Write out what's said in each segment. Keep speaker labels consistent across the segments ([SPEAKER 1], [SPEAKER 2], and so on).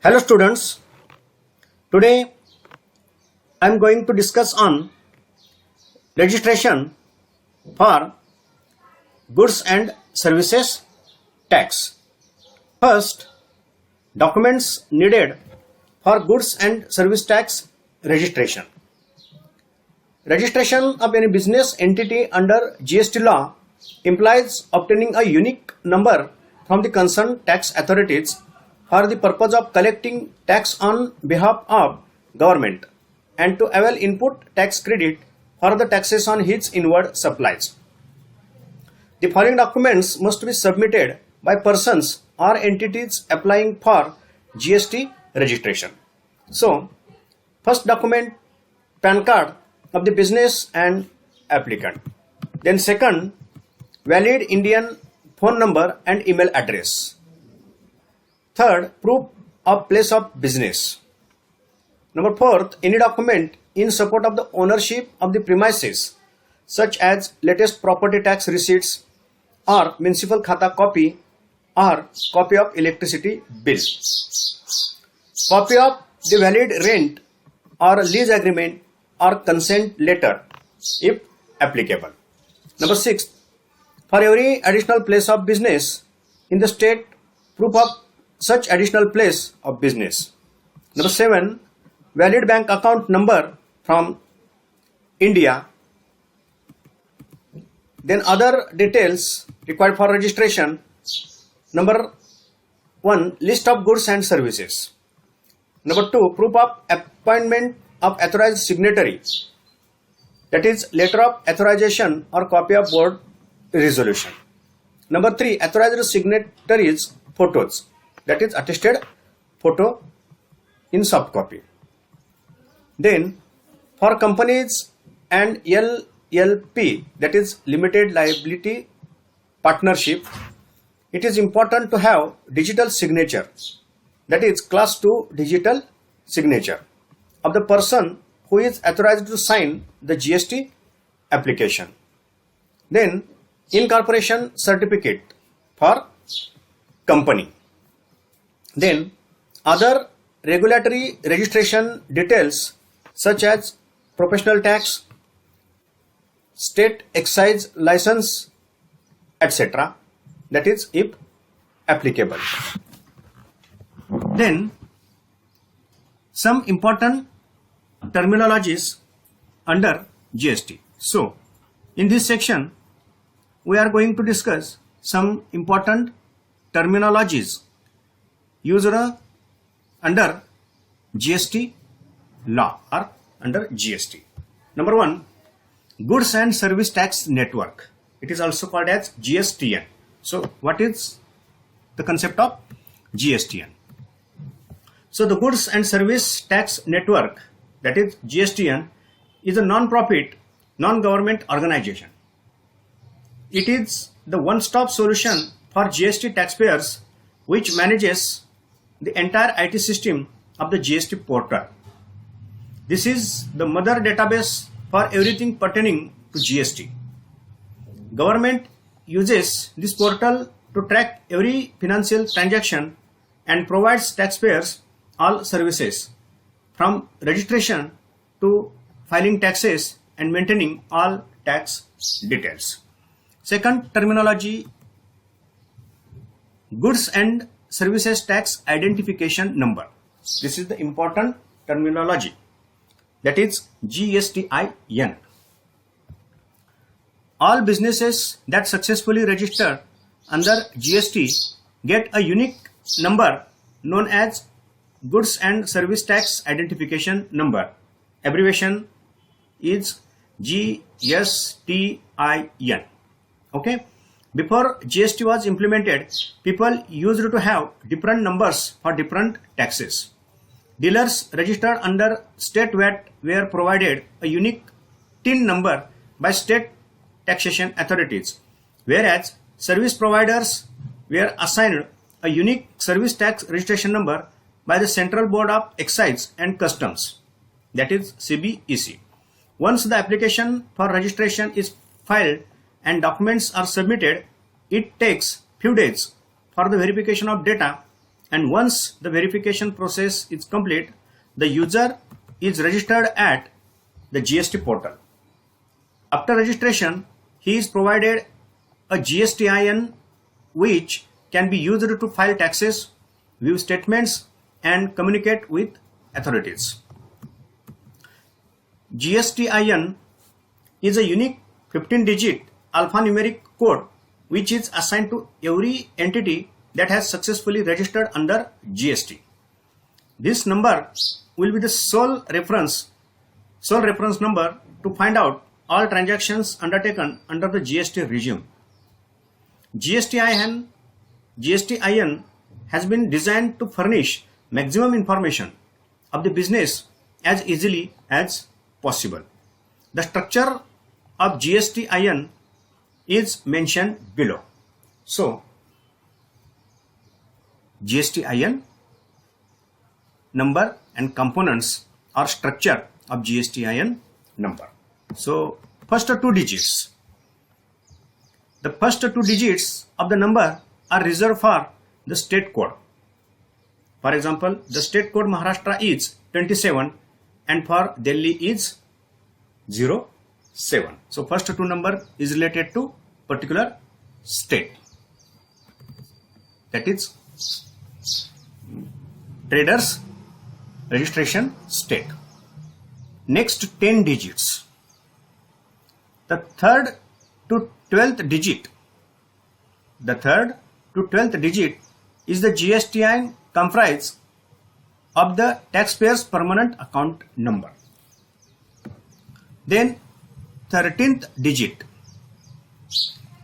[SPEAKER 1] Hello students, today I am going to discuss on registration for goods and services tax. First, documents needed for goods and service tax registration. Registration of any business entity under GST law implies obtaining a unique number from the concerned tax authorities for the purpose of collecting tax on behalf of government and to avail input tax credit for the taxes on its inward supplies. The following documents must be submitted by persons or entities applying for GST registration. So, first document, PAN card of the business and applicant. Then second, valid Indian phone number and email address. Third, proof of place of business. Number fourth, any document in support of the ownership of the premises, such as latest property tax receipts or municipal khata copy or copy of electricity bill. Copy of the valid rent or lease agreement or consent letter if applicable. Number six, for every additional place of business in the state, proof of such additional place of business. Number 7, valid bank account number from India. Then other details required for registration. Number 1, list of goods and services. Number 2, proof of appointment of authorized signatory. That is letter of authorization or copy of board resolution. Number 3, authorized signatories photos. That is attested photo in soft copy. Then for companies and LLP, that is limited liability partnership, it is important to have digital signature, that is class 2 digital signature of the person who is authorized to sign the GST application. Then incorporation certificate for company. Then other regulatory registration details such as professional tax, state excise license, etc. That is if applicable. Then some important terminologies under GST. So in this section we are going to discuss some important terminologies used under GST law or under GST. Number 1, goods and service tax network. It is also called as GSTN. So what is the concept of GSTN? So the goods and service tax network, that is GSTN, is a non-profit, non-government organization. It is the one-stop solution for GST taxpayers which manages the entire IT system of the GST portal. This is the mother database for everything pertaining to GST. Government uses this portal to track every financial transaction and provides taxpayers all services from registration to filing taxes and maintaining all tax details. Second terminology, goods and services tax identification number. This is the important terminology, that is GSTIN. All businesses that successfully register under GST get a unique number known as goods and service tax identification number. Abbreviation is GSTIN. Okay. Before GST was implemented, people used to have different numbers for different taxes. Dealers registered under state VAT were provided a unique TIN number by state taxation authorities, whereas service providers were assigned a unique service tax registration number by the Central Board of Excise and Customs, that is CBEC. Once the application for registration is filed and documents are submitted, it takes few days for the verification of data and once the verification process is complete, the user is registered at the GST portal. After registration, he is provided a GSTIN which can be used to file taxes, view statements, and communicate with authorities. GSTIN is a unique 15-digit alphanumeric code which is assigned to every entity that has successfully registered under GST. This number will be the sole reference number to find out all transactions undertaken under the GST regime. GSTIN has been designed to furnish maximum information of the business as easily as possible. The structure of GSTIN is mentioned below. So, GSTIN number and components or structure of GSTIN number. So, first two digits. The first two digits of the number are reserved for the state code. For example, the state code Maharashtra is 27 and for Delhi is 07. So, first two number is related to particular state. That is traders registration state. Next 10 digits. The third to 12th digit. The third to 12th digit is the GSTIN comprised of the taxpayer's permanent account number. Then 13th digit.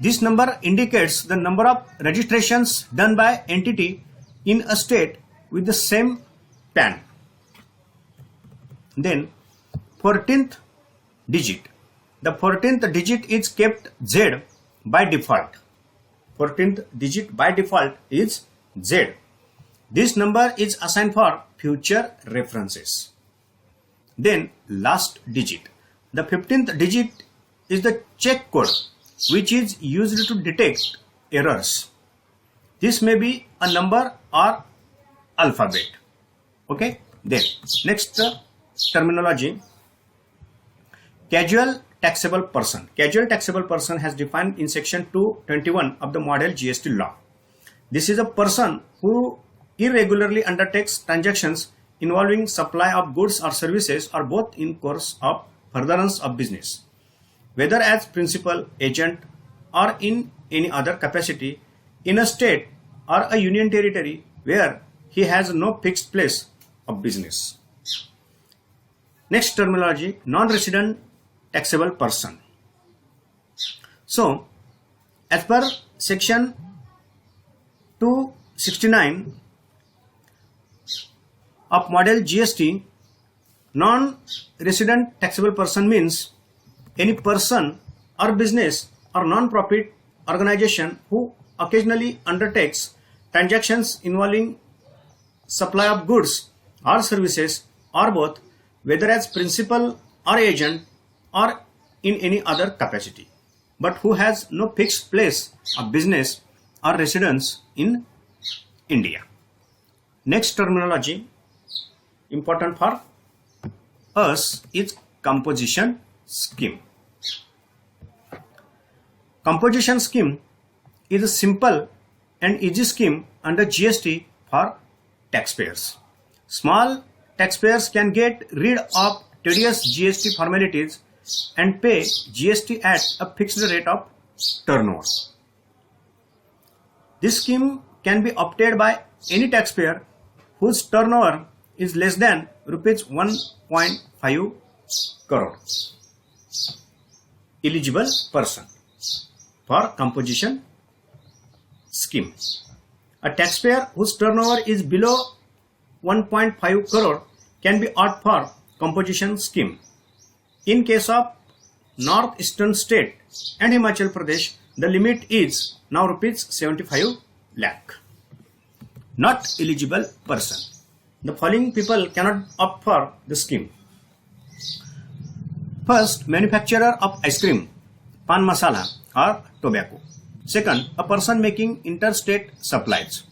[SPEAKER 1] This number indicates the number of registrations done by entity in a state with the same PAN. Then 14th digit. The 14th digit is kept Z by default. 14th digit by default is Z. This number is assigned for future references. Then last digit. The 15th digit is the check code which is used to detect errors. This may be a number or alphabet. Okay. Then next terminology. Casual taxable person. Casual taxable person has defined in section 221 of the model GST law. This is a person who irregularly undertakes transactions involving supply of goods or services or both in course of furtherance of business, whether as principal, agent or in any other capacity in a state or a union territory where he has no fixed place of business. Next terminology, non-resident taxable person. So, as per section 269 of model GST, non-resident taxable person means any person or business or non-profit organization who occasionally undertakes transactions involving supply of goods or services or both, whether as principal or agent or in any other capacity, but who has no fixed place of business or residence in India. Next terminology important for us is composition scheme. Composition scheme is a simple and easy scheme under GST for taxpayers. Small taxpayers can get rid of tedious GST formalities and pay GST at a fixed rate of turnover. This scheme can be opted by any taxpayer whose turnover is less than rupees 1.5 crore. Eligible person for composition scheme. A taxpayer whose turnover is below 1.5 crore can be opted for composition scheme. In case of Northeastern State and Himachal Pradesh, the limit is now rupees 75 lakh. Not eligible person. The following people cannot opt for the scheme. First, manufacturer of ice cream, pan masala or tobacco. Second, a person making interstate supplies.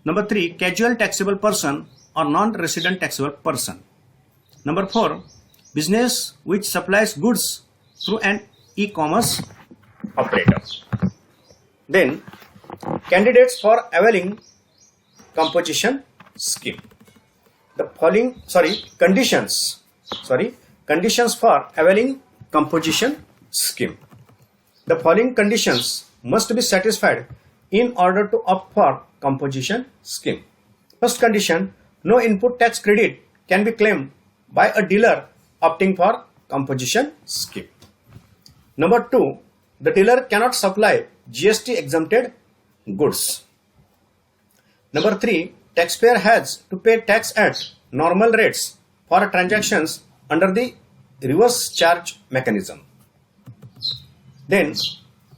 [SPEAKER 1] Number 3, casual taxable person or non-resident taxable person. Number 4, business which supplies goods through an e-commerce operator. Then, candidates for availing composition scheme. The following, conditions for availing composition scheme. The following conditions must be satisfied in order to opt for composition scheme. First condition, no input tax credit can be claimed by a dealer opting for composition scheme. Number 2, the dealer cannot supply GST exempted goods. Number 3, taxpayer has to pay tax at normal rates for transactions under the reverse charge mechanism. Then,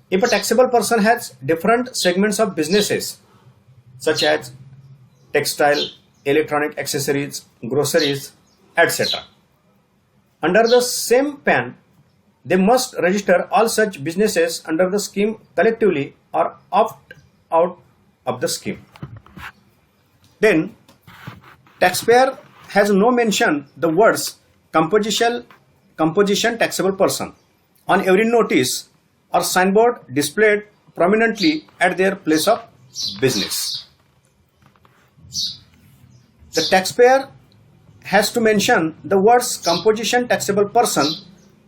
[SPEAKER 1] if a taxable person has different segments of businesses such as textile, electronic accessories, groceries, etc. under the same PAN, they must register all such businesses under the scheme collectively or opt out of the scheme. Then, taxpayer has no mention the words composition taxable person on every notice or signboard displayed prominently at their place of business. The taxpayer has to mention the words composition taxable person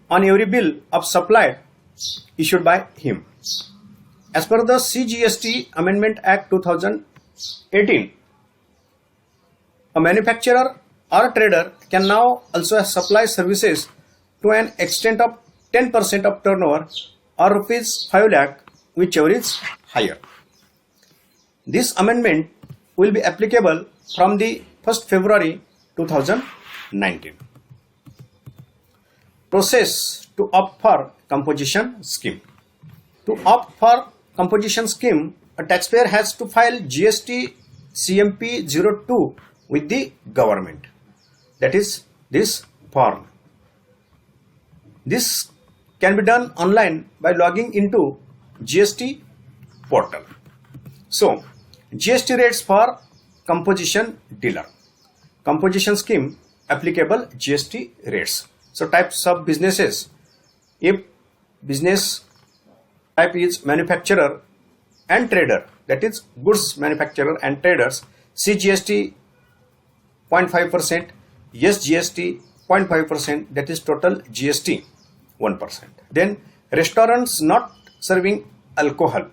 [SPEAKER 1] on every bill of supply issued by him. As per the CGST Amendment Act 2018, a manufacturer or a trader can now also supply services to an extent of 10% of turnover or rupees 5 lakh, whichever is higher. This amendment will be applicable from the 1st February 2019. Process to opt for composition scheme. To opt for composition scheme, a taxpayer has to file GST CMP 02 with the government. That is this form. This can be done online by logging into GST portal. So, GST rates for composition dealer. Composition scheme applicable GST rates. So, types of businesses. If business type is manufacturer and trader, that is goods manufacturer and traders, CGST 0.5%, SGST 0.5%, that is total GST 1%. Then restaurants not serving alcohol,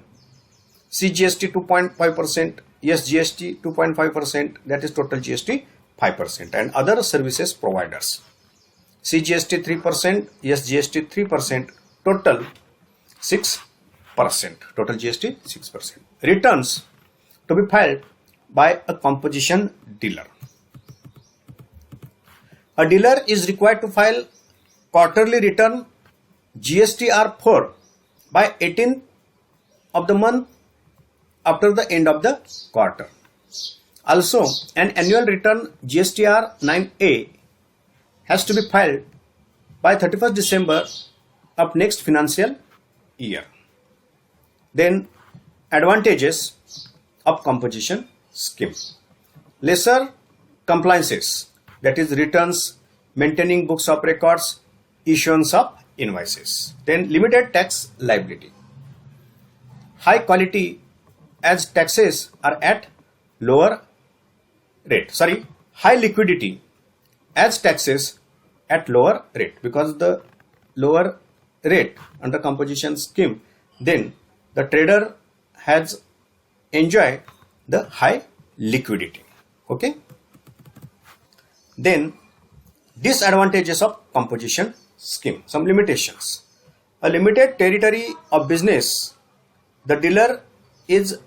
[SPEAKER 1] CGST 2.5%, SGST 2.5%, that is total GST 5%, and other services providers, CGST 3%, SGST 3%, total 6%, total GST 6%. Returns to be filed by a composition dealer. A dealer is required to file quarterly return GSTR4 by 18th of the month after the end of the quarter. Also, an annual return GSTR 9A has to be filed by 31st December of next financial year. Then, advantages of composition scheme. Lesser compliances, that is returns, maintaining books of records, issuance of invoices. Then limited tax liability. High quality as taxes are at lower rate. High liquidity as taxes at lower rate, because the lower rate under composition scheme, then the trader has enjoy the high liquidity. Okay. Then disadvantages of composition scheme. Some limitations. A limited territory of business, the dealer is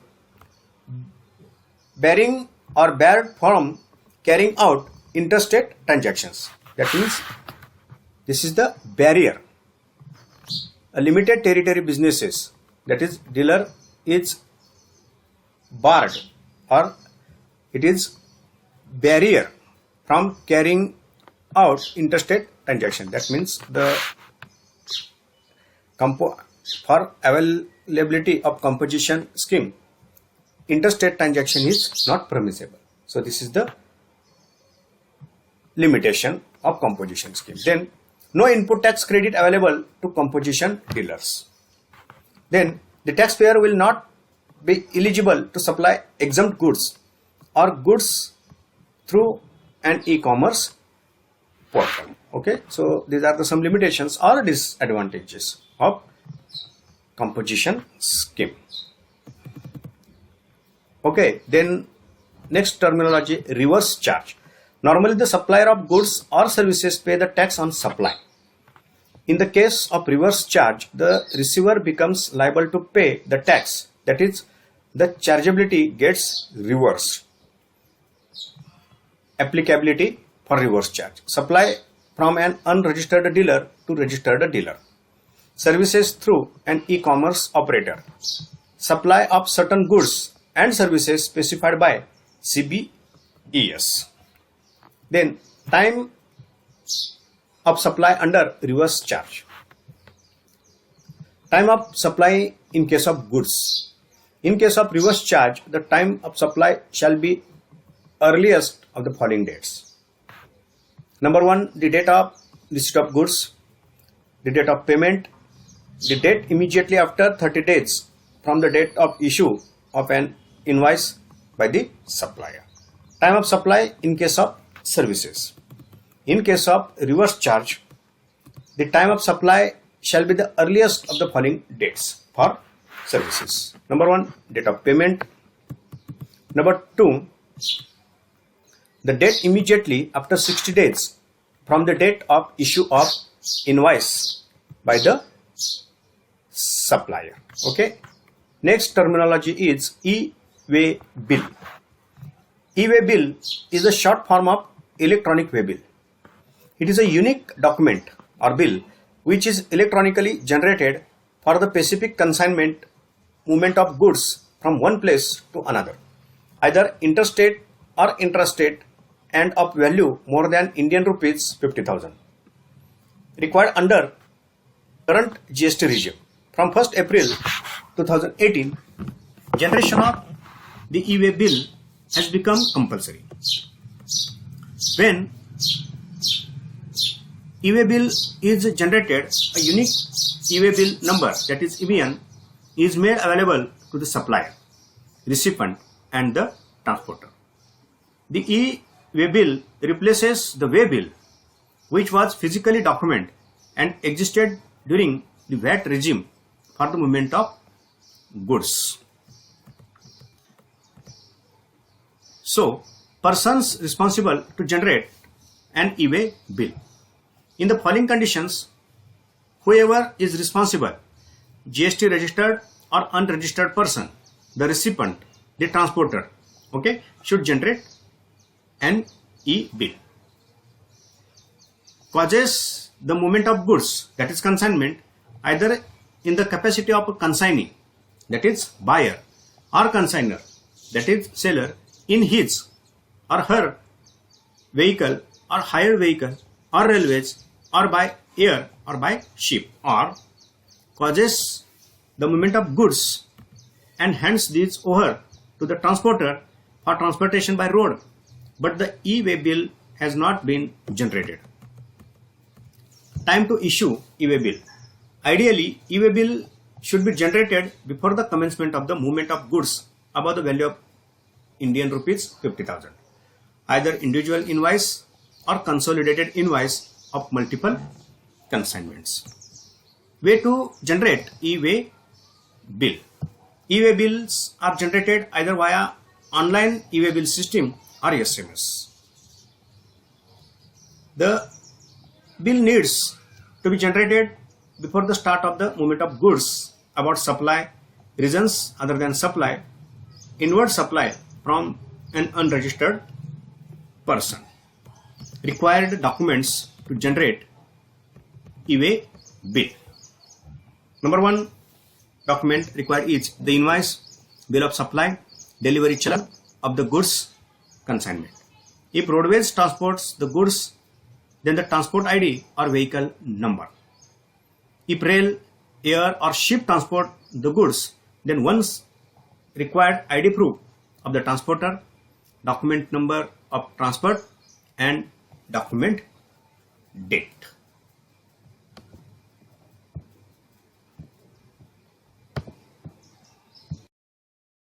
[SPEAKER 1] barring or barred from carrying out interstate transactions. That means this is the barrier. A limited territory businesses, that is dealer is barred or it is barrier from carrying out interstate transaction. That means the for availability of composition scheme, interstate transaction is not permissible. So this is the limitation of composition scheme. Then no input tax credit available to composition dealers. Then the taxpayer will not be eligible to supply exempt goods or goods through an e-commerce portal. Okay, so these are the some limitations or disadvantages of composition scheme. Okay, then next terminology, reverse charge. Normally the supplier of goods or services pay the tax on supply. In the case of reverse charge, the receiver becomes liable to pay the tax, that is, the chargeability gets reversed. Applicability for reverse charge. Supply from an unregistered dealer to registered dealer. Services through an e-commerce operator. Supply of certain goods and services specified by CBES. Then time of supply under reverse charge. Time of supply in case of goods. In case of reverse charge, the time of supply shall be earliest of the following dates. Number 1, the date of receipt of goods, the date of payment, the date immediately after 30 days from the date of issue of an invoice by the supplier. Time of supply in case of services. In case of reverse charge, the time of supply shall be the earliest of the following dates for services. Number 1, date of payment. Number 2, the date immediately after 60 days from the date of issue of invoice by the supplier. Okay. Next terminology is e-way bill. E-way bill is a short form of electronic way bill. It is a unique document or bill which is electronically generated for the specific consignment movement of goods from one place to another, either interstate or intrastate, and of value more than Indian rupees 50,000. Required under current GST regime. From 1st April 2018, generation of the e-way bill has become compulsory. When e-way bill is generated, a unique e-way bill number, that is EBN, is made available to the supplier, recipient and the transporter. The e-way bill replaces the way bill, which was physically documented and existed during the VAT regime for the movement of goods. So, persons responsible to generate an e-way bill. In the following conditions, whoever is responsible, GST registered or unregistered person, the recipient, the transporter, okay, should generate an e-bill. Causes the movement of goods, that is consignment, either in the capacity of a consignee, that is buyer, or consignor, that is seller, in his or her vehicle or hired vehicle or railways or by air or by ship, or causes the movement of goods and hands these over to the transporter for transportation by road, but the e-way bill has not been generated. Time to issue e-way bill. Ideally, e-way bill should be generated before the commencement of the movement of goods above the value of Indian rupees 50,000, either individual invoice or consolidated invoice of multiple consignments. Way to generate e-way bill. E-way bills are generated either via online e-way bill system or SMS. The bill needs to be generated before the start of the movement of goods about supply, reasons other than supply, inward supply from an unregistered person. Required documents to generate e-way bill. Number 1 document required is the invoice, bill of supply, delivery challan of the goods consignment. If roadways transports the goods, then the transport ID or vehicle number. If rail, air or ship transport the goods, then one required ID proof of the transporter, document number of transport and document date.